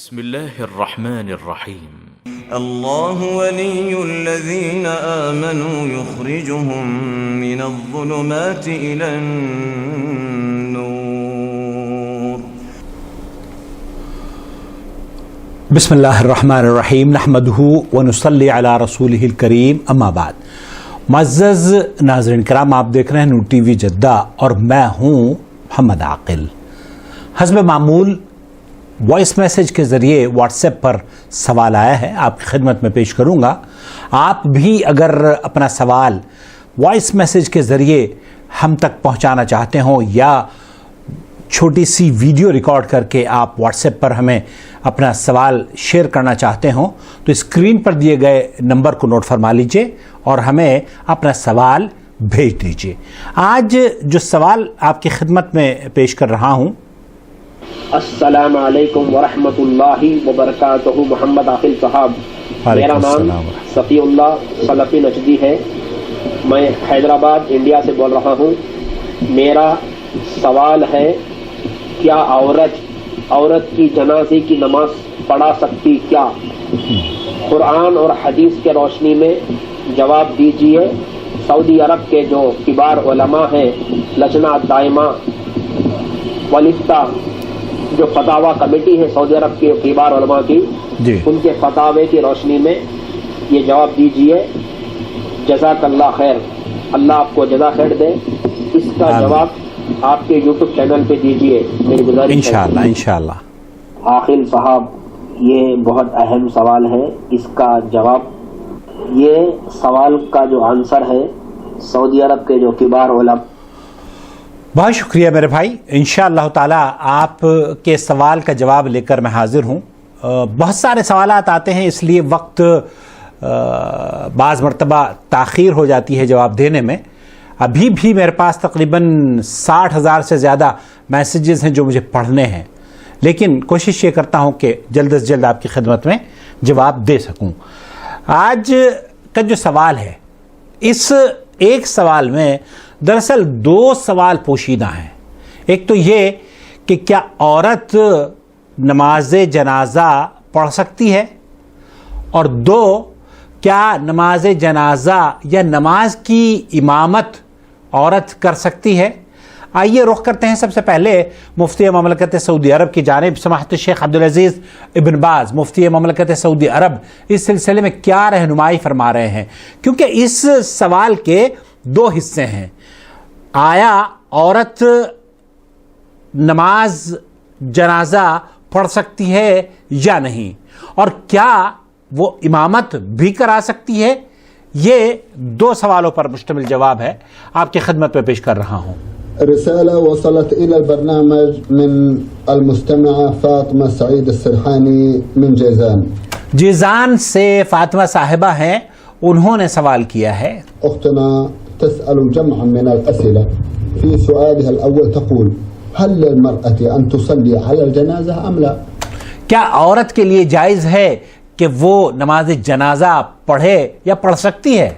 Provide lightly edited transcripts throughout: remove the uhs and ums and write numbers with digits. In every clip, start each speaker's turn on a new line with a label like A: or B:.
A: بسم الله الرحمن الرحيم
B: الله ولي الذين آمنوا يخرجهم من الظلمات إلى النور
C: بسم اللہ الرحمن الرحیم نحمدہ ونصلی علی رسولہ الکریم اما بعد. معزز ناظرین کرام، آپ دیکھ رہے ہیں نور ٹی وی جدہ اور میں ہوں محمد عاقل. حسب معمول وائس میسج کے ذریعے واٹس ایپ پر سوال آیا ہے، آپ کی خدمت میں پیش کروں گا. آپ بھی اگر اپنا سوال وائس میسج کے ذریعے ہم تک پہنچانا چاہتے ہوں یا چھوٹی سی ویڈیو ریکارڈ کر کے آپ واٹس ایپ پر ہمیں اپنا سوال شیئر کرنا چاہتے ہوں تو اسکرین پر دیے گئے نمبر کو نوٹ فرما لیجئے اور ہمیں اپنا سوال بھیج دیجئے. آج جو سوال آپ کی خدمت میں پیش کر رہا ہوں.
D: السلام علیکم ورحمۃ اللہ وبرکاتہ. محمد عاقل صاحب، میرا نام صفی اللہ سلفی نجدی ہے. میں حیدرآباد انڈیا سے بول رہا ہوں. میرا سوال ہے، کیا عورت کی جنازے کی نماز پڑھا سکتی کیا؟ قرآن اور حدیث کے روشنی میں جواب دیجیے. سعودی عرب کے جو کبار علماء ہیں، لجنہ دائمہ والفتہ جو فتاوی کمیٹی ہے سعودی عرب کے کبار علماء کی، ان کے فتاوے کی روشنی میں یہ جواب دیجیے. جزاک اللہ خیر، اللہ آپ کو جزا خیر دے. اس کا جواب آپ کے یوٹیوب چینل پہ دیجیے، میری گزارش.
C: انشاءاللہ.
D: عاقل صاحب، یہ بہت اہم سوال ہے. اس کا جواب، یہ سوال کا جو آنسر ہے سعودی عرب کے جو کبار علماء.
C: بہت شکریہ میرے بھائی. انشاءاللہ تعالی آپ کے سوال کا جواب لے کر میں حاضر ہوں. بہت سارے سوالات آتے ہیں، اس لیے وقت بعض مرتبہ تاخیر ہو جاتی ہے جواب دینے میں. ابھی بھی میرے پاس تقریباً 60,000 سے زیادہ میسیجز ہیں جو مجھے پڑھنے ہیں، لیکن کوشش یہ کرتا ہوں کہ جلد از جلد آپ کی خدمت میں جواب دے سکوں. آج کا جو سوال ہے، اس ایک سوال میں دراصل دو سوال پوشیدہ ہیں. ایک تو یہ کہ کیا عورت نماز جنازہ پڑھ سکتی ہے، اور دو، کیا نماز جنازہ یا نماز کی امامت عورت کر سکتی ہے؟ آئیے رخ کرتے ہیں سب سے پہلے مفتی مملکت سعودی عرب کی جانب. سماحت الشیخ عبدالعزیز ابن باز مفتی مملکت سعودی عرب اس سلسلے میں کیا رہنمائی فرما رہے ہیں، کیونکہ اس سوال کے دو حصے ہیں. آیا عورت نماز جنازہ پڑھ سکتی ہے یا نہیں، اور کیا وہ امامت بھی کرا سکتی ہے؟ یہ دو سوالوں پر مشتمل جواب ہے، آپ کی خدمت میں پیش کر رہا ہوں.
E: رسالة وصلت إلى البرنامج من المستمعة فاطمة سعيد السرحاني من جيزان.
C: جیزان سے فاطمہ صاحبہ ہیں، انہوں نے سوال کیا ہے.
E: أختنا تسأل جمعا من الأسئلة. في سؤالها الأول تقول: هل للمرأة أن تصلي على الجنازة أم لا؟
C: کیا عورت کے لیے جائز ہے کہ وہ نماز جنازہ پڑھے یا پڑھ سکتی ہے؟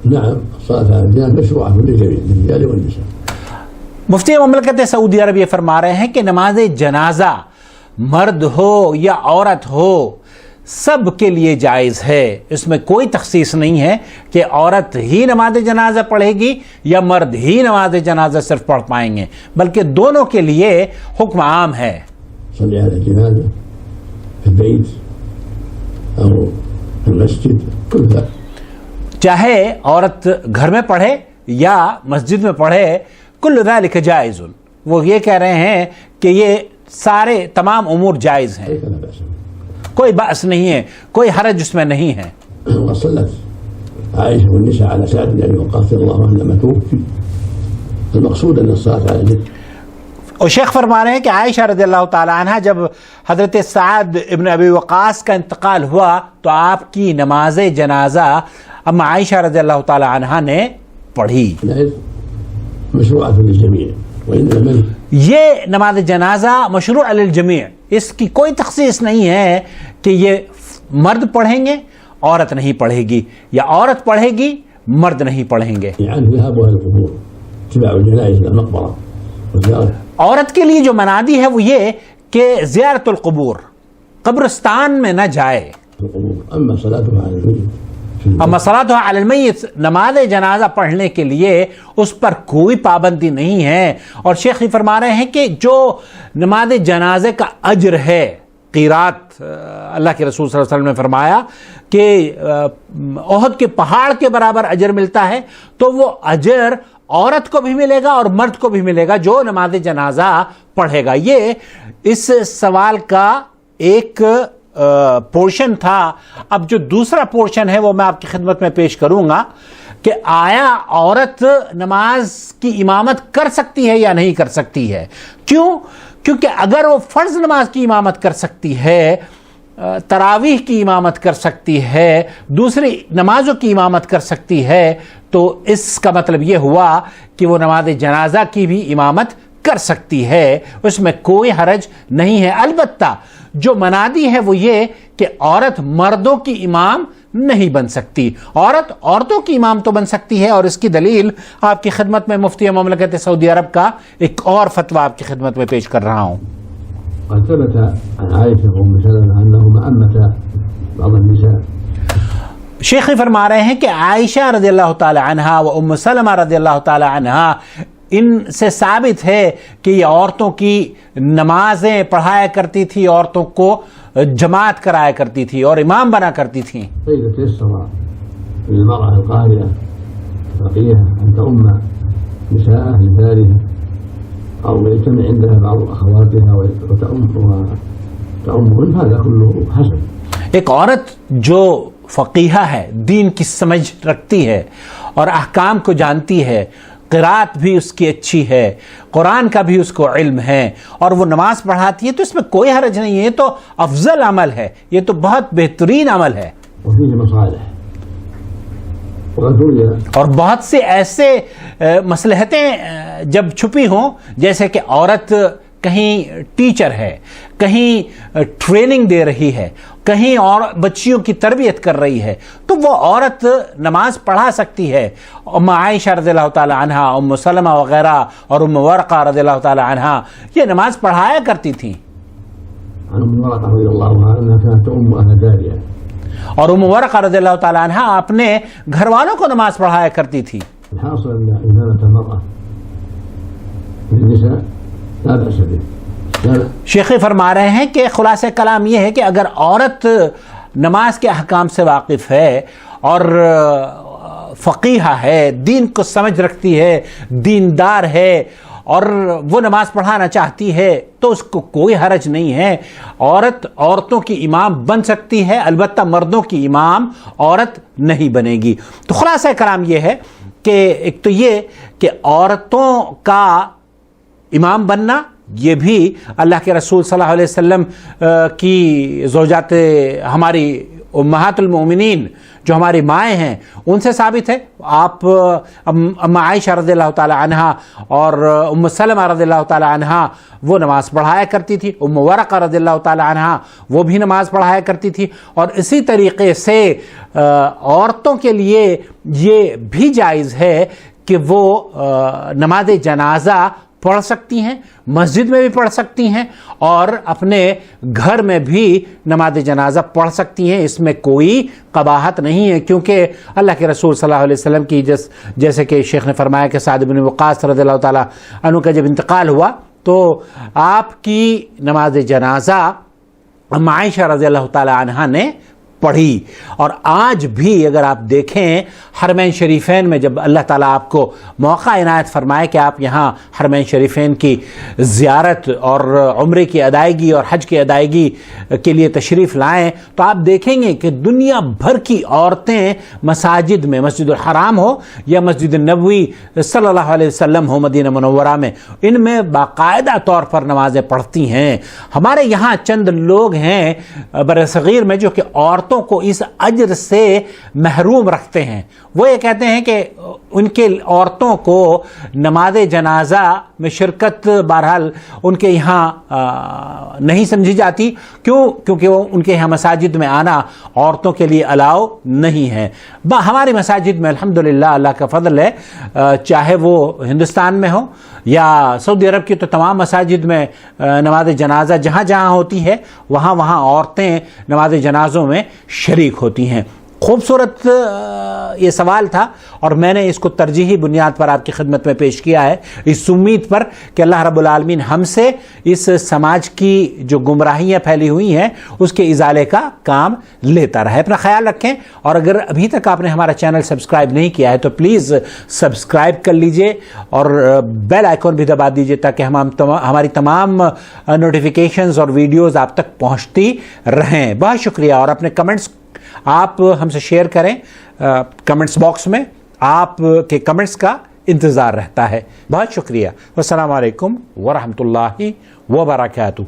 E: نعم، الصلاة على الجنازة مشروعة للجميع، للرجال والنساء.
C: مفتی مملکت سعودی عرب یہ فرما رہے ہیں کہ نماز جنازہ مرد ہو یا عورت ہو سب کے لیے جائز ہے. اس میں کوئی تخصیص نہیں ہے کہ عورت ہی نماز جنازہ پڑھے گی یا مرد ہی نماز جنازہ صرف پڑھ پائیں گے، بلکہ دونوں کے لیے حکم عام ہے.
E: صلی على الجنازة في البيت أو في المسجد كل ذلك.
C: چاہے عورت گھر میں پڑھے یا مسجد میں پڑھے، کل ذالک جائز. وہ یہ کہہ رہے ہیں کہ یہ سارے تمام امور جائز ہیں، کوئی بأس نہیں ہے، کوئی حرج اس میں نہیں ہے.
E: وصلت عائشة والنساء على سعد بن أبي وقاص رضي الله عنه لما توفي. المقصود أن الصلاة على الجنازة.
C: اور شیخ فرما رہے ہیں کہ عائشہ رضی اللہ تعالی عنہ جب حضرت سعد ابن ابی وقاص کا انتقال ہوا تو آپ کی نماز جنازہ اما عائشہ رضی اللہ تعالی عنہ نے پڑھی.
E: مشروعة للجميع.
C: یہ نماز جنازہ مشروع للجمیع، اس کی کوئی تخصیص نہیں ہے کہ یہ مرد پڑھیں گے عورت نہیں پڑھے گی، یا عورت پڑھے گی مرد نہیں پڑھیں گے. عورت کے لیے جو منادی ہے وہ یہ کہ زیارت القبور، قبرستان میں نہ جائے.
E: أما صلاتها على الميت،
C: اما صلاتها علی المیت، نماز جنازہ پڑھنے کے لیے اس پر کوئی پابندی نہیں ہے. اور شیخ یہ فرما رہے ہیں کہ جو نماز جنازے کا اجر ہے، قیرات، اللہ کے رسول صلی اللہ علیہ وسلم نے فرمایا کہ احد کے پہاڑ کے برابر اجر ملتا ہے، تو وہ اجر عورت کو بھی ملے گا اور مرد کو بھی ملے گا جو نماز جنازہ پڑھے گا. یہ اس سوال کا ایک پورشن تھا. اب جو دوسرا پورشن ہے وہ میں آپ کی خدمت میں پیش کروں گا کہ آیا عورت نماز کی امامت کر سکتی ہے یا نہیں کر سکتی ہے. کیوں؟ کیونکہ اگر وہ فرض نماز کی امامت کر سکتی ہے، تراویح کی امامت کر سکتی ہے، دوسری نمازوں کی امامت کر سکتی ہے، تو اس کا مطلب یہ ہوا کہ وہ نماز جنازہ کی بھی امامت کر سکتی ہے. اس میں کوئی حرج نہیں ہے. البتہ جو منادی ہے وہ یہ کہ عورت مردوں کی امام نہیں بن سکتی. عورت عورتوں کی امام تو بن سکتی ہے، اور اس کی دلیل آپ کی خدمت میں مفتی مملکت سعودی عرب کا ایک اور فتویٰ آپ کی خدمت میں پیش کر رہا ہوں.
E: قد ثبت عن عائشة وأم سلمة أنهما أمتا بعض النساء.
C: شیخ فرما رہے ہیں کہ عائشہ رضی اللہ تعالی عنہا و ام سلمہ رضی اللہ تعالی عنہا، ان سے ثابت ہے کہ یہ عورتوں کی نمازیں پڑھایا کرتی تھی، عورتوں کو جماعت کرایا کرتی تھی اور امام بنا کرتی تھیں.
E: فإذا تيسر للمرأة القارئة الفقيهة أن تؤم نساء رجالها أو يجتمع عندها بعض أخواتها وتؤمهن، هذا كله حسن.
C: ایک عورت جو فقیہہ ہے، دین کی سمجھ رکھتی ہے اور احکام کو جانتی ہے، قرات بھی اس کی اچھی ہے، قرآن کا بھی اس کو علم ہے، اور وہ نماز پڑھاتی ہے، تو اس میں کوئی حرج نہیں ہے. یہ تو افضل عمل ہے، یہ تو بہت بہترین عمل ہے.
E: وفيه مصالح.
C: اور بہت سے ایسے مصلحتیں جب چھپی ہوں، جیسے کہ عورت کہیں ٹیچر ہے، کہیں ٹریننگ دے رہی ہے، کہیں اور بچیوں کی تربیت کر رہی ہے، تو وہ عورت نماز پڑھا سکتی ہے. ام عائشہ رضی اللہ تعالی عنہا، ام سلمہ وغیرہ اور ام ورقہ رضی اللہ تعالی عنہا یہ نماز پڑھایا کرتی تھیں. اور ام ورقہ رضی اللہ تعالی عنہا اپنے گھر والوں کو نماز پڑھایا کرتی تھی. شیخ فرما رہے ہیں کہ خلاصہ کلام یہ ہے کہ اگر عورت نماز کے احکام سے واقف ہے اور فقیہہ ہے، دین کو سمجھ رکھتی ہے، دیندار ہے، اور وہ نماز پڑھانا چاہتی ہے، تو اس کو کوئی حرج نہیں ہے. عورت عورتوں کی امام بن سکتی ہے، البتہ مردوں کی امام عورت نہیں بنے گی. تو خلاصہ کلام یہ ہے کہ ایک تو یہ کہ عورتوں کا امام بننا، یہ بھی اللہ کے رسول صلی اللہ علیہ وسلم کی زوجات، ہماری امہات المؤمنین جو ہماری مائیں ہیں، ان سے ثابت ہے. آپ ام عائشہ رضی اللہ تعالی عنہا اور ام سلمہ رضی اللہ تعالی عنہا وہ نماز پڑھایا کرتی تھی، ام ورقہ رضی اللہ تعالی عنہا وہ بھی نماز پڑھایا کرتی تھی. اور اسی طریقے سے عورتوں کے لیے یہ بھی جائز ہے کہ وہ نماز جنازہ پڑھ سکتی ہیں، مسجد میں بھی پڑھ سکتی ہیں اور اپنے گھر میں بھی نماز جنازہ پڑھ سکتی ہیں. اس میں کوئی قباحت نہیں ہے، کیونکہ اللہ کے رسول صلی اللہ علیہ وسلم کی جیسے کہ شیخ نے فرمایا کہ سعد بن وقاص رضی اللہ تعالیٰ عنہ کا جب انتقال ہوا تو آپ کی نماز جنازہ ام عائشہ رضی اللہ تعالیٰ عنہا نے پڑھی. اور آج بھی اگر آپ دیکھیں حرمین شریفین میں جب اللہ تعالیٰ آپ کو موقع عنایت فرمائے کہ آپ یہاں حرمین شریفین کی زیارت اور عمرے کی ادائیگی اور حج کی ادائیگی کے لیے تشریف لائیں، تو آپ دیکھیں گے کہ دنیا بھر کی عورتیں مساجد میں، مسجد الحرام ہو یا مسجد نبوی صلی اللہ علیہ وسلم ہو مدینہ منورہ میں، ان میں باقاعدہ طور پر نمازیں پڑھتی ہیں. ہمارے یہاں چند لوگ ہیں برصغیر میں جو کہ عورتوں کو اس اجر سے محروم رکھتے ہیں. وہ یہ کہتے ہیں کہ ان کے عورتوں کو نماز جنازہ میں شرکت بہرحال ان کے یہاں نہیں سمجھی جاتی. کیوں؟ کیونکہ وہ ان کے یہاں مساجد میں آنا عورتوں کے لیے الاؤ نہیں ہے. ہماری مساجد میں الحمدللہ اللہ کا فضل ہے، چاہے وہ ہندوستان میں ہو یا سعودی عرب کی تو تمام مساجد میں نماز جنازہ جہاں جہاں ہوتی ہے وہاں وہاں عورتیں نماز جنازوں میں شریک ہوتی ہیں۔ خوبصورت یہ سوال تھا اور میں نے اس کو ترجیحی بنیاد پر آپ کی خدمت میں پیش کیا ہے، اس امید پر کہ اللہ رب العالمین ہم سے اس سماج کی جو گمراہیاں پھیلی ہوئی ہیں اس کے ازالے کا کام لیتا رہے۔ اپنا خیال رکھیں، اور اگر ابھی تک آپ نے ہمارا چینل سبسکرائب نہیں کیا ہے تو پلیز سبسکرائب کر لیجئے اور بیل آئیکن بھی دبا دیجئے تاکہ ہماری تمام نوٹیفیکیشنز اور ویڈیوز آپ تک پہنچتی رہیں۔ بہت شکریہ، اور اپنے کمنٹس آپ ہم سے شیئر کریں کمنٹس باکس میں، آپ کے کمنٹس کا انتظار رہتا ہے۔ بہت شکریہ، والسلام علیکم ورحمۃ اللہ وبرکاتہ۔